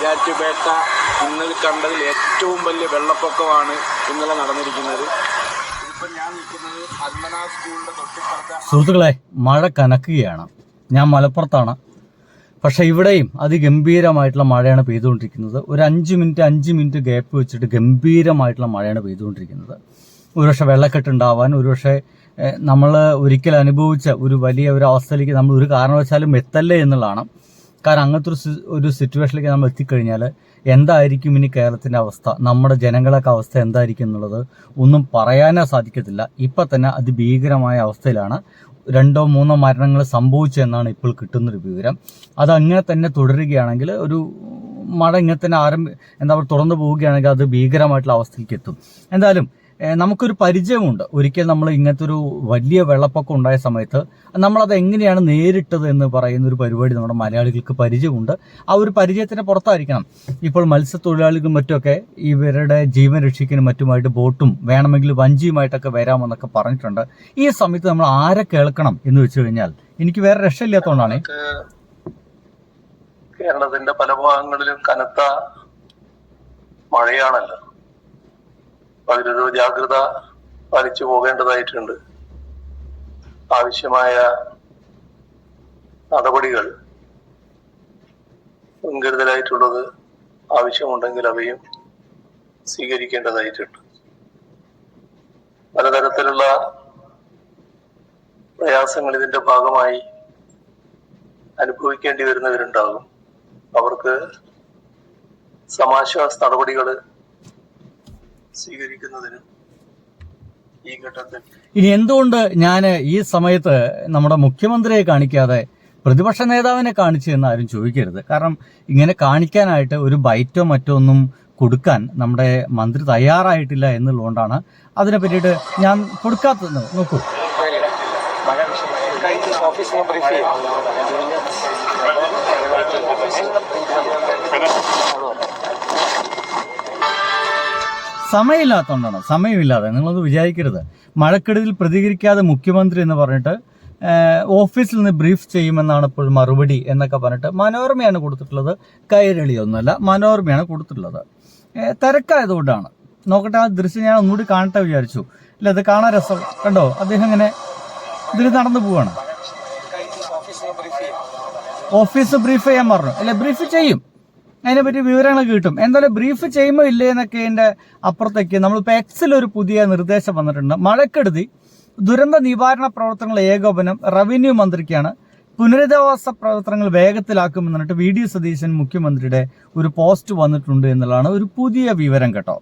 ഈരാറ്റുപേട്ട ഇന്നലെ കണ്ടതിൽ ഏറ്റവും വലിയ വെള്ളപ്പൊക്കമാണ് ഇന്നലെ നടന്നിരിക്കുന്നത്. ഇപ്പം ഞാൻ നിൽക്കുന്നത് അൽമന സ്കൂളിന്റെ തൊട്ടിപ്പുറത്ത്. സുഹൃത്തുക്കളെ, മഴ കനക്കുകയാണ്. ഞാൻ മലപ്പുറത്താണ്. പക്ഷെ ഇവിടെയും അതിഗംഭീരമായിട്ടുള്ള മഴയാണ് പെയ്തുകൊണ്ടിരിക്കുന്നത്. ഒരു 5 മിനിറ്റ് ഗ്യാപ്പ് വെച്ചിട്ട് ഗംഭീരമായിട്ടുള്ള മഴയാണ് പെയ്തുകൊണ്ടിരിക്കുന്നത്. ഒരുപക്ഷെ വെള്ളക്കെട്ടുണ്ടാവാൻ, ഒരുപക്ഷെ നമ്മൾ ഒരിക്കൽ അനുഭവിച്ച ഒരു വലിയ ഒരു അവസ്ഥയിലേക്ക് നമ്മൾ ഒരു കാരണവശാലും എത്തല്ലേ എന്നുള്ളതാണ്. കാരണം അങ്ങനത്തെ ഒരു സിറ്റുവേഷനിലേക്ക് നമ്മൾ എത്തിക്കഴിഞ്ഞാൽ എന്തായിരിക്കും ഇനി കേരളത്തിൻ്റെ അവസ്ഥ, നമ്മുടെ ജനങ്ങളൊക്കെ അവസ്ഥ എന്തായിരിക്കും എന്നുള്ളത് ഒന്നും പറയാനേ സാധിക്കത്തില്ല. ഇപ്പം തന്നെ അതിഭീകരമായ അവസ്ഥയിലാണ് 2-3 മരണങ്ങൾ സംഭവിച്ചെന്നാണ് ഇപ്പോൾ കിട്ടുന്നൊരു വിവരം. അതങ്ങനെ തന്നെ തുടരുകയാണെങ്കിൽ, ഒരു മഴ ഇങ്ങനെ തന്നെ തുറന്നു പോവുകയാണെങ്കിൽ അത് ഭീകരമായിട്ടുള്ള അവസ്ഥയിലേക്ക് എത്തും. എന്തായാലും നമുക്കൊരു പരിചയമുണ്ട്. ഒരിക്കൽ നമ്മൾ ഇങ്ങനത്തെ ഒരു വലിയ വെള്ളപ്പൊക്കം ഉണ്ടായ സമയത്ത് നമ്മളത് എങ്ങനെയാണ് നേരിട്ടത് എന്ന് പറയുന്ന ഒരു പരിപാടി നമ്മുടെ മലയാളികൾക്ക് പരിചയമുണ്ട്. ആ ഒരു പരിചയത്തിന് പുറത്തായിരിക്കണം ഇപ്പോൾ മത്സ്യത്തൊഴിലാളികളും മറ്റുമൊക്കെ ഇവരുടെ ജീവൻ രക്ഷിക്കാനും മറ്റുമായിട്ട് ബോട്ടും വേണമെങ്കിൽ വഞ്ചിയുമായിട്ടൊക്കെ വരാമെന്നൊക്കെ പറഞ്ഞിട്ടുണ്ട്. ഈ സമയത്ത് നമ്മൾ ആരെ കേൾക്കണം എന്ന് വെച്ച് കഴിഞ്ഞാൽ എനിക്ക് വേറെ രക്ഷയില്ലാത്തതുകൊണ്ടാണ്. കേരളത്തിന്റെ പല ഭാഗങ്ങളിലും കനത്ത മഴയാണല്ലോ. അതിലൊരു ജാഗ്രത പാലിച്ചു പോകേണ്ടതായിട്ടുണ്ട്. ആവശ്യമായ നടപടികൾ മുൻകരുതലായിട്ടുള്ളത് ആവശ്യമുണ്ടെങ്കിൽ അവയും സ്വീകരിക്കേണ്ടതായിട്ടുണ്ട്. പലതരത്തിലുള്ള പ്രയാസങ്ങൾ ഇതിന്റെ ഭാഗമായി അനുഭവിക്കേണ്ടി വരുന്നവരുണ്ടാകും. അവർക്ക് സമാശ്വാസ നടപടികൾ സ്വീകരിക്കുന്നതിനും ഈ ഘട്ടത്തിൽ ഇനി എന്തുകൊണ്ട് ഞാൻ ഈ സമയത്ത് നമ്മുടെ മുഖ്യമന്ത്രിയെ കാണിക്കാതെ പ്രതിപക്ഷ നേതാവിനെ കാണിച്ചു എന്ന് ആരും ചോദിക്കരുത്. കാരണം ഇങ്ങനെ കാണിക്കാനായിട്ട് ഒരു ബൈറ്റോ മറ്റോ ഒന്നും കൊടുക്കാൻ നമ്മുടെ മന്ത്രി തയ്യാറായിട്ടില്ല എന്നുള്ളതുകൊണ്ടാണ് അതിനെ പറ്റിയിട്ട് ഞാൻ കൊടുക്കാത്തത്. നോക്കൂ, സമയമില്ലാതെ നിങ്ങളത് വിചാരിക്കരുത്. മഴക്കെടുതിയിൽ പ്രതികരിക്കാതെ മുഖ്യമന്ത്രി എന്ന് പറഞ്ഞിട്ട് ഓഫീസിൽ നിന്ന് ബ്രീഫ് ചെയ്യുമെന്നാണ് ഇപ്പോൾ മറുപടി എന്നൊക്കെ പറഞ്ഞിട്ട് മനോരമയാണ് കൊടുത്തിട്ടുള്ളത്. കൈരളിയൊന്നുമല്ല, മനോരമയാണ് കൊടുത്തിട്ടുള്ളത്. തിരക്കായതുകൊണ്ടാണ്. നോക്കട്ടെ, ആ ദൃശ്യം ഞാൻ ഒന്നുകൂടി കാണട്ടെ വിചാരിച്ചു. അല്ല, അത് കാണാൻ രസം. കണ്ടോ, അദ്ദേഹം ഇങ്ങനെ ഇതിൽ നടന്നു പോവാണ്. ഓഫീസ് ബ്രീഫ് ചെയ്യാൻ പറഞ്ഞു. അല്ലെ, ബ്രീഫ് ചെയ്യും, അതിനെപ്പറ്റി വിവരങ്ങൾ കിട്ടും. എന്തായാലും ബ്രീഫ് ചെയ്യുമോ ഇല്ലേ എന്നൊക്കെ ഇതിൻ്റെ അപ്പുറത്തേക്ക് നമ്മളിപ്പോൾ എക്സിലൊരു പുതിയ നിർദ്ദേശം വന്നിട്ടുണ്ട്. മഴക്കെടുതി ദുരന്ത നിവാരണ പ്രവർത്തനങ്ങൾ ഏകോപനം റവന്യൂ മന്ത്രിക്കാണ്. പുനരധിവാസ പ്രവർത്തനങ്ങൾ വേഗത്തിലാക്കുമെന്ന് പറഞ്ഞിട്ട് VD സതീശൻ മുഖ്യമന്ത്രിയുടെ ഒരു പോസ്റ്റ് വന്നിട്ടുണ്ട് എന്നുള്ളതാണ് ഒരു പുതിയ വിവരം കേട്ടോ.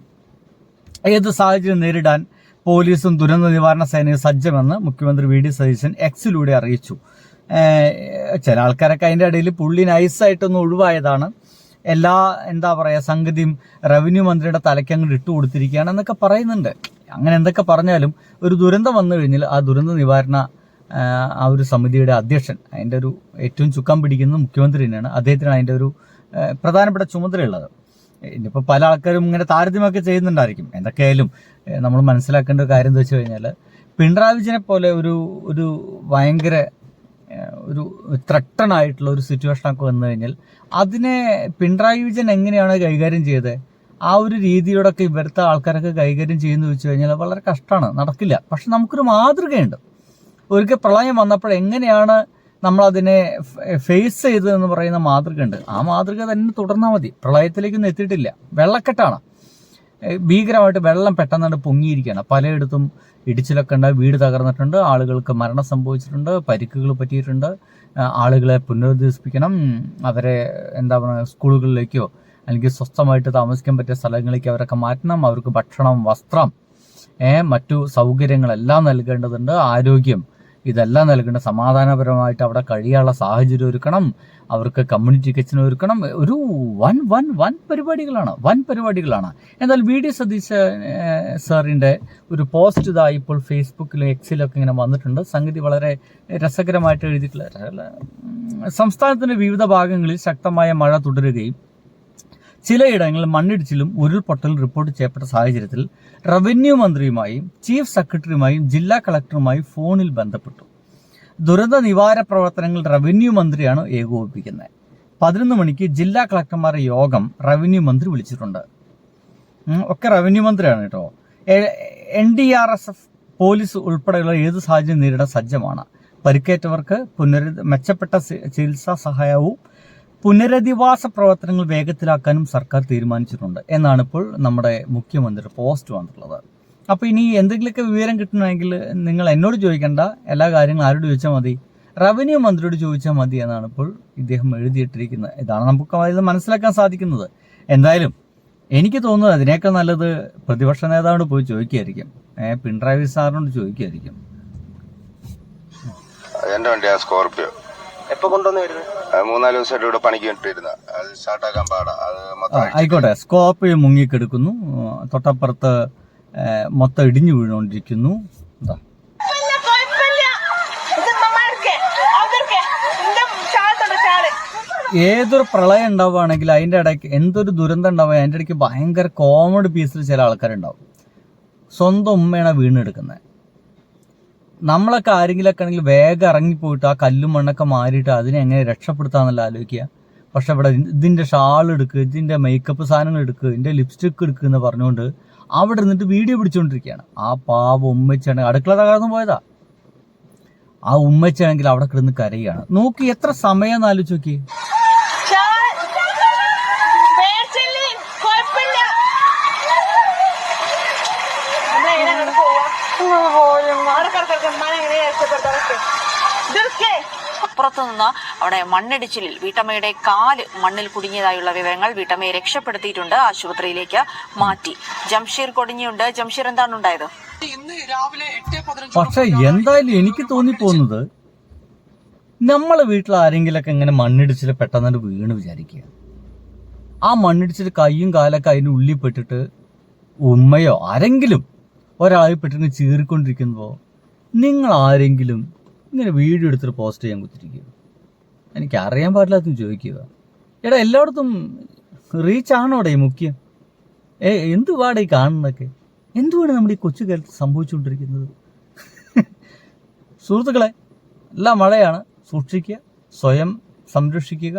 ഏത് സാഹചര്യം നേരിടാൻ പോലീസും ദുരന്ത നിവാരണ സേനയും സജ്ജമെന്ന് മുഖ്യമന്ത്രി VD സതീശൻ എക്സിലൂടെ അറിയിച്ചു. ചില ആൾക്കാരൊക്കെ അതിൻ്റെ ഇടയിൽ പുള്ളി നൈസായിട്ടൊന്ന് ഒഴിവായതാണ്. എല്ലാ സംഗതിയും റവന്യൂ മന്ത്രിയുടെ തലയ്ക്ക് അങ്ങോട്ട് ഇട്ട് കൊടുത്തിരിക്കുകയാണ് എന്നൊക്കെ പറയുന്നുണ്ട്. അങ്ങനെ എന്തൊക്കെ പറഞ്ഞാലും ഒരു ദുരന്തം വന്നു കഴിഞ്ഞാൽ ആ ദുരന്ത നിവാരണ ആ ഒരു സമിതിയുടെ അധ്യക്ഷൻ, അതിൻ്റെ ഒരു ഏറ്റവും ചുക്കാൻ പിടിക്കുന്നത് മുഖ്യമന്ത്രി തന്നെയാണ്. അദ്ദേഹത്തിനാണ് അതിൻ്റെ ഒരു പ്രധാനപ്പെട്ട ചുമതലയുള്ളത്. ഇനിയിപ്പോൾ പല ആൾക്കാരും ഇങ്ങനെ താരതമ്യമൊക്കെ ചെയ്യുന്നുണ്ടായിരിക്കും. എന്തൊക്കെയായാലും നമ്മൾ മനസ്സിലാക്കേണ്ട ഒരു കാര്യം എന്താ വെച്ച് കഴിഞ്ഞാൽ, പിണറായി വിജയനെ പോലെ ഒരു ഭയങ്കര ഒരു ത്രട്ടനായിട്ടുള്ള ഒരു സിറ്റുവേഷനൊക്കെ വന്നു കഴിഞ്ഞാൽ അതിനെ പിണറായി വിജയൻ എങ്ങനെയാണ് കൈകാര്യം ചെയ്തത്, ആ ഒരു രീതിയോടൊക്കെ ഇവരുടെ ആൾക്കാരൊക്കെ കൈകാര്യം ചെയ്യുന്നു വെച്ച് കഴിഞ്ഞാൽ വളരെ കഷ്ടമാണ്, നടക്കില്ല. പക്ഷെ നമുക്കൊരു മാതൃകയുണ്ട്. ഒരിക്കൽ പ്രളയം വന്നപ്പോൾ എങ്ങനെയാണ് നമ്മളതിനെ ഫേസ് ചെയ്തതെന്ന് പറയുന്ന മാതൃകയുണ്ട്. ആ മാതൃക തന്നെ തുടർന്നാൽ മതി. പ്രളയത്തിലേക്കൊന്നും എത്തിയിട്ടില്ല, വെള്ളക്കെട്ടാണ്. ഭീകരമായിട്ട് വെള്ളം പെട്ടെന്നാണ് പൊങ്ങിയിരിക്കുകയാണ്. പലയിടത്തും ഇടിച്ചിലൊക്കെ ഉണ്ടായി, വീട് തകർന്നിട്ടുണ്ട്, ആളുകൾക്ക് മരണം സംഭവിച്ചിട്ടുണ്ട്, പരിക്കുകൾ പറ്റിയിട്ടുണ്ട്. ആളുകളെ പുനരധിവസിപ്പിക്കണം, അവരെ സ്കൂളുകളിലേക്കോ അല്ലെങ്കിൽ സ്വസ്ഥമായിട്ട് താമസിക്കാൻ പറ്റിയ സ്ഥലങ്ങളിലേക്ക് അവരൊക്കെ മാറ്റണം. അവർക്ക് ഭക്ഷണം, വസ്ത്രം, മറ്റു സൗകര്യങ്ങളെല്ലാം നൽകേണ്ടതുണ്ട്, ആരോഗ്യം, ഇതെല്ലാം നൽകേണ്ട. സമാധാനപരമായിട്ട് അവിടെ കഴിയാനുള്ള സാഹചര്യം ഒരുക്കണം, അവർക്ക് കമ്മ്യൂണിറ്റി കിച്ചൺ ഒരുക്കണം. ഒരു വൻ പരിപാടികളാണ്. എന്നാൽ VD സതീശ സാറിൻ്റെ ഒരു പോസ്റ്റ് ഇതാ ഇപ്പോൾ ഫേസ്ബുക്കിലും എക്സിലൊക്കെ ഇങ്ങനെ വന്നിട്ടുണ്ട്. സംഗതി വളരെ രസകരമായിട്ട് എഴുതിയിട്ടുള്ള, സംസ്ഥാനത്തിന്റെ വിവിധ ഭാഗങ്ങളിൽ ശക്തമായ മഴ തുടരുകയും ചിലയിടങ്ങളിൽ മണ്ണിടിച്ചിലും ഉരുൾപൊട്ടലും റിപ്പോർട്ട് ചെയ്യപ്പെട്ട സാഹചര്യത്തിൽ റവന്യൂ മന്ത്രിയുമായും ചീഫ് സെക്രട്ടറിയുമായും ജില്ലാ കളക്ടറുമായും ഫോണിൽ ബന്ധപ്പെട്ടു. ദുരന്ത നിവാരണ പ്രവർത്തനങ്ങൾ റവന്യൂ മന്ത്രിയാണ് ഏകോപിപ്പിക്കുന്നത്. 11 മണിക്ക് ജില്ലാ കളക്ടർമാരുടെ യോഗം റവന്യൂ മന്ത്രി വിളിച്ചിട്ടുണ്ട്. ഒക്കെ റവന്യൂ മന്ത്രിയാണ് കേട്ടോ. NDRSF പോലീസ് ഉൾപ്പെടെയുള്ള ഏത് സാഹചര്യം നേരിടാൻ സജ്ജമാണ്. പരിക്കേറ്റവർക്ക് മെച്ചപ്പെട്ട ചികിത്സാ സഹായവും പുനരധിവാസ പ്രവർത്തനങ്ങൾ വേഗത്തിലാക്കാനും സർക്കാർ തീരുമാനിച്ചിട്ടുണ്ട് എന്നാണ് ഇപ്പോൾ നമ്മുടെ മുഖ്യമന്ത്രിയുടെ പോസ്റ്റ് വന്നിട്ടുള്ളത്. അപ്പോൾ ഇനി എന്തെങ്കിലുമൊക്കെ വിവരം കിട്ടണമെങ്കിൽ നിങ്ങൾ എന്നോട് ചോദിക്കേണ്ട, എല്ലാ കാര്യങ്ങളും ആരോട് ചോദിച്ചാൽ മതി? റവന്യൂ മന്ത്രിയോട് ചോദിച്ചാൽ മതി എന്നാണ് ഇപ്പോൾ ഇദ്ദേഹം എഴുതിയിട്ടിരിക്കുന്നത്. ഇതാണ് നമുക്ക് ഇത് മനസ്സിലാക്കാൻ സാധിക്കുന്നത്. എന്തായാലും എനിക്ക് തോന്നുന്നത് അതിനേക്കാൾ നല്ലത് പ്രതിപക്ഷ നേതാവിനോട് പോയി ചോദിക്കുകയായിരിക്കും. പിണറായി സാറിനോട് ചോദിക്കുകയായിരിക്കും. എന്റെ വണ്ടിയാ സ്കോർപിയോ. എപ്പോ കൊണ്ടുവന്ന് വരുന്നത്? 3-4 ദിവസമായിട്ട് ഇവിടെ പണിക്ക് ഇട്ടിരുന്ന, അത് സ്റ്റാർട്ടാക്കാൻ പാടാ. അത് മൊത്തം ആയിക്കോട്ടെ. സ്കോർപിയോ മുങ്ങിക്കെടുക്കുന്നു, തൊട്ടപ്പുറത്ത് മൊത്തം ഇടിഞ്ഞു വീണുകൊണ്ടിരിക്കുന്നു. എന്താ ഏതൊരു പ്രളയം ഉണ്ടാവുകയാണെങ്കിൽ അതിൻ്റെ ഇടയ്ക്ക് എന്തൊരു ദുരന്തം ഉണ്ടാവുക, അതിൻ്റെ ഇടയ്ക്ക് ഭയങ്കര കോമഡി പീസിൽ ചില ആൾക്കാരുണ്ടാവും. സ്വന്തം ഉമ്മയാണ് വീണെടുക്കുന്നത്. നമ്മളൊക്കെ ആരെങ്കിലൊക്കെ ആണെങ്കിൽ വേഗം ഇറങ്ങിപ്പോയിട്ട് ആ കല്ലും മണ്ണൊക്കെ മാറിയിട്ട് അതിനെ എങ്ങനെ രക്ഷപ്പെടുത്താമെന്നല്ല ആലോചിക്കുക. പക്ഷെ ഇവിടെ ഇതിൻ്റെ ഷാൾ എടുക്കുക, ഇതിൻ്റെ മേക്കപ്പ് സാധനങ്ങൾ എടുക്കുക, ഇതിൻ്റെ ലിപ്സ്റ്റിക്ക് എടുക്കുക എന്ന് പറഞ്ഞുകൊണ്ട് അവിടെ ഇരുന്നിട്ട് വീഡിയോ പിടിച്ചുകൊണ്ടിരിക്കുകയാണ്. ആ പാവ ഉമ്മച്ചാണെങ്കിൽ അടുക്കള തകർന്നു പോയതാ. ആ ഉമ്മച്ചാണെങ്കിൽ അവിടെ കിടന്ന് കരയുകയാണ്. നോക്കി എത്ര സമയം എന്ന് ആലോചിച്ച് നോക്കി. പുറത്തുനിന്ന് അവിടെ മണ്ണിടിച്ചിലിൽ വീട്ടമ്മയുടെ കാല് മണ്ണിൽ കുടുങ്ങിയതായുള്ള വിവരങ്ങൾ. വീട്ടമ്മയെ രക്ഷപ്പെടുത്തിയിട്ടുണ്ട്, ആശുപത്രിയിലേക്ക് മാറ്റി. ജംഷീർ കൊടിഞ്ഞുണ്ട്. ജംഷീർ, എന്താണ് ഉണ്ടായത്? പക്ഷെ എന്തായാലും എനിക്ക് തോന്നിപ്പോകുന്നത്, നമ്മളെ വീട്ടിൽ ആരെങ്കിലൊക്കെ ഇങ്ങനെ മണ്ണിടിച്ചിൽ പെട്ടെന്ന് വീണ് വിചാരിക്കുക. ആ മണ്ണിടിച്ചിൽ കയ്യും കാലൊക്കെ അതിൻ്റെ ഉള്ളിൽ പെട്ടിട്ട് ഉമ്മയോ ആരെങ്കിലും ഒരാളിൽ പെട്ടിട്ട് ചീറിക്കൊണ്ടിരിക്കുമ്പോൾ നിങ്ങൾ ആരെങ്കിലും ഇങ്ങനെ വീഡിയോ എടുത്തിട്ട് പോസ്റ്റ് ചെയ്യാൻ കുത്തിരിക്കുക. എനിക്ക് അറിയാൻ പാടില്ലാത്തെന്ന് ചോദിക്കുക. എടാ, എല്ലായിടത്തും റീച്ചാണോടെ മുഖ്യം? എന്തുവാടെ ഈ കാണുന്നതൊക്കെ? എന്തുവാണ് നമ്മുടെ ഈ കൊച്ചു കാലത്ത് സംഭവിച്ചുകൊണ്ടിരിക്കുന്നത്? സുഹൃത്തുക്കളെ, എല്ലാ മഴയാണ്, സൂക്ഷിക്കുക, സ്വയം സംരക്ഷിക്കുക.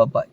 ബൈ.